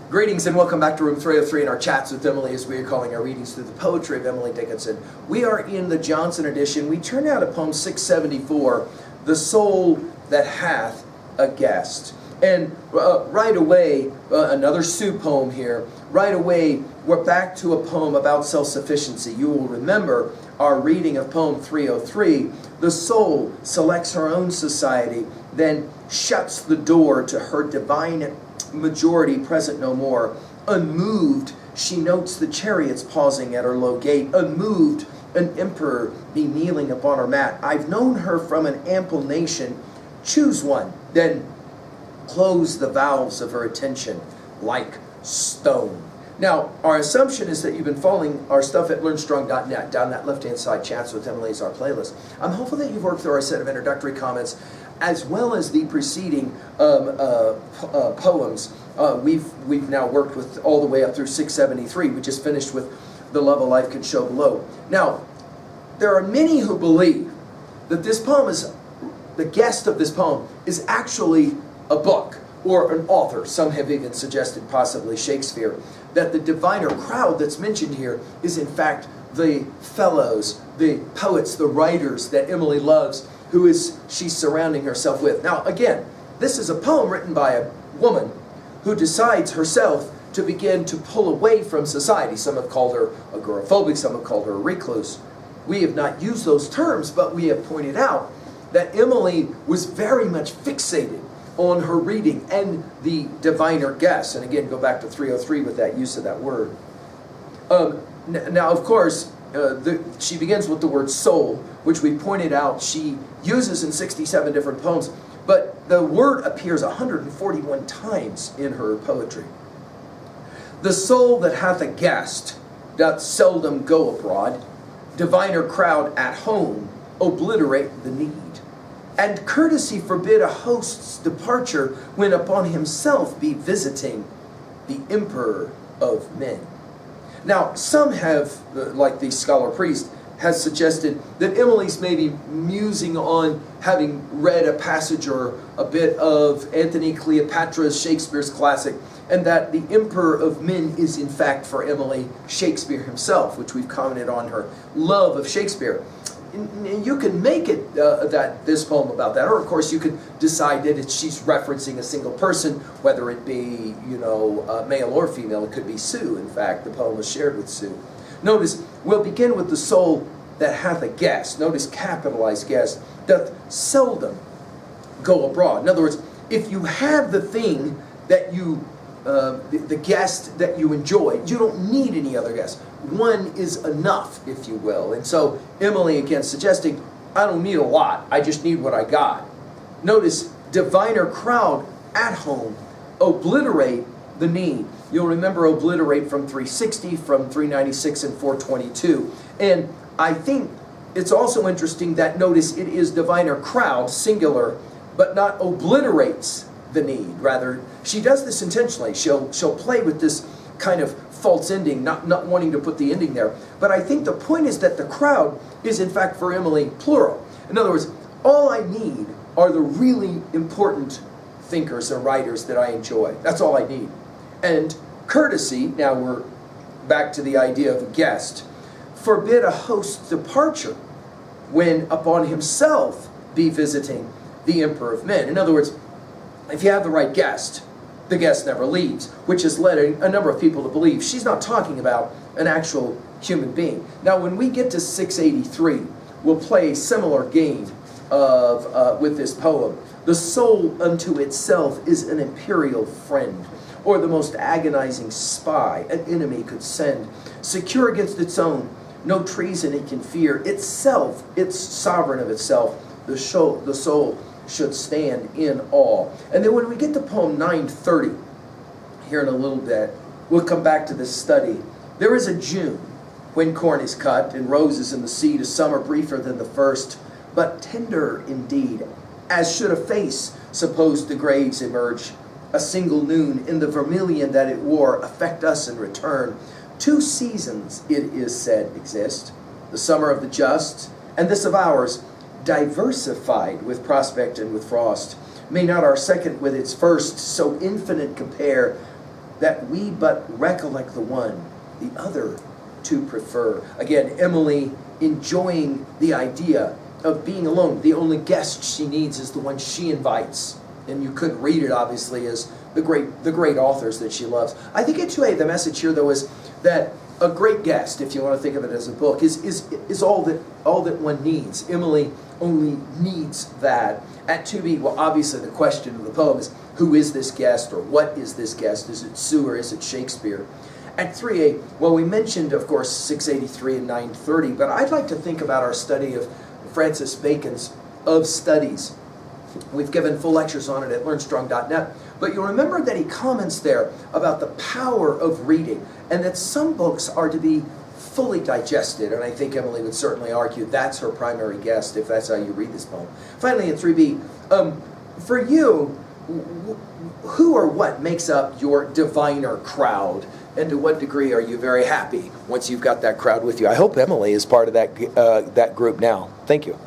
Greetings and welcome back to Room 303 in our chats with Emily, as we are calling our readings through the poetry of Emily Dickinson. We are in the Johnson edition. We turn now to poem 674, The Soul That Hath a Guest. And right away, another Sue poem here. Right away, we're back to a poem about self-sufficiency. You will remember our reading of poem 303. The soul selects her own society, then shuts the door to her divine majority present no more. Unmoved, she notes the chariots pausing at her low gate. Unmoved, an emperor be kneeling upon her mat. I've known her from an ample nation. Choose one, then close the valves of her attention like stone. Now, our assumption is that you've been following our stuff at learnstrong.net. Down that left-hand side, Chats with Emily is our playlist. I'm hopeful that you've worked through our set of introductory comments as well as the preceding poems. We've now worked with all the way up through 673. We just finished with The Love of Life Can Show Below. Now, there are many who believe that this poem is, the guest of this poem is actually a book or an author. Some have even suggested possibly Shakespeare. That the diviner crowd that's mentioned here is in fact the fellows, the poets, the writers that Emily loves, who is she's surrounding herself with. Now again, this is a poem written by a woman who decides herself to begin to pull away from society. Some have called her agoraphobic, some have called her a recluse. We have not used those terms, but we have pointed out that Emily was very much fixated on her reading and the diviner guest. And again, go back to 303 with that use of that word. Now, of course, she begins with the word soul, which we pointed out she uses in 67 different poems, but the word appears 141 times in her poetry. The soul that hath a guest doth seldom go abroad, diviner crowd at home obliterate the need. And courtesy forbid a host's departure when upon himself be visiting the emperor of men. Now, some have, like the scholar priest, has suggested that Emily's maybe musing on having read a passage or a bit of Antony Cleopatra's Shakespeare's classic, and that the emperor of men is in fact for Emily Shakespeare himself, which we've commented on her love of Shakespeare. You can make it this poem about that, or of course you could decide that she's referencing a single person, whether it be male or female. It could be Sue. In fact, the poem was shared with Sue. Notice we'll begin with the soul that hath a guest. Notice capitalized guest, doth seldom go abroad. In other words, if you have the thing that you the guest that you enjoy, you don't need any other guest. One is enough, if you will. And so Emily again suggesting, I don't need a lot, I just need what I got. Notice, diviner crowd at home, obliterate the need. You'll remember obliterate from 360, from 396, and 422. And I think it's also interesting that notice it is diviner crowd, singular, but not obliterates the need. Rather, she does this intentionally. She'll play with this kind of false ending, not wanting to put the ending there. But I think the point is that the crowd is in fact for Emily plural. In other words, all I need are the really important thinkers and writers that I enjoy. That's all I need. And courtesy, now we're back to the idea of a guest, forbid a host's departure when upon himself be visiting the emperor of men. In other words, if you have the right guest, the guest never leaves, which has led a number of people to believe she's not talking about an actual human being. Now, when we get to 683, we'll play a similar game with this poem. The soul unto itself is an imperial friend, or the most agonizing spy an enemy could send. Secure against its own, no treason it can fear. Itself, it's sovereign of itself, the soul should stand in awe. And then when we get to poem 930, here in a little bit, we'll come back to this study. There is a June when corn is cut and roses in the seed, a summer briefer than the first, but tender indeed, as should a face supposed the graves emerge. A single noon in the vermilion that it wore affect us in return. Two seasons, it is said, exist, the summer of the just and this of ours, diversified with prospect and with frost. May not our second with its first so infinite compare, that we but recollect the one, the other to prefer. Again, Emily enjoying the idea of being alone. The only guest she needs is the one she invites. And you couldn't read it, obviously, as the great authors that she loves. I think the message here, though, is that a great guest, if you want to think of it as a book, is all that one needs. Emily only needs that. At 2b, well, obviously the question of the poem is, who is this guest, or what is this guest? Is it Sue or is it Shakespeare? At 3a, well, we mentioned, of course, 683 and 930, but I'd like to think about our study of Francis Bacon's Of Studies. We've given full lectures on it at learnstrong.net, but you'll remember that he comments there about the power of reading, and that some books are to be fully digested, and I think Emily would certainly argue that's her primary guest if that's how you read this poem. Finally, in 3b, for you, who or what makes up your diviner crowd, and to what degree are you very happy once you've got that crowd with you? I hope Emily is part of that group now. Thank you.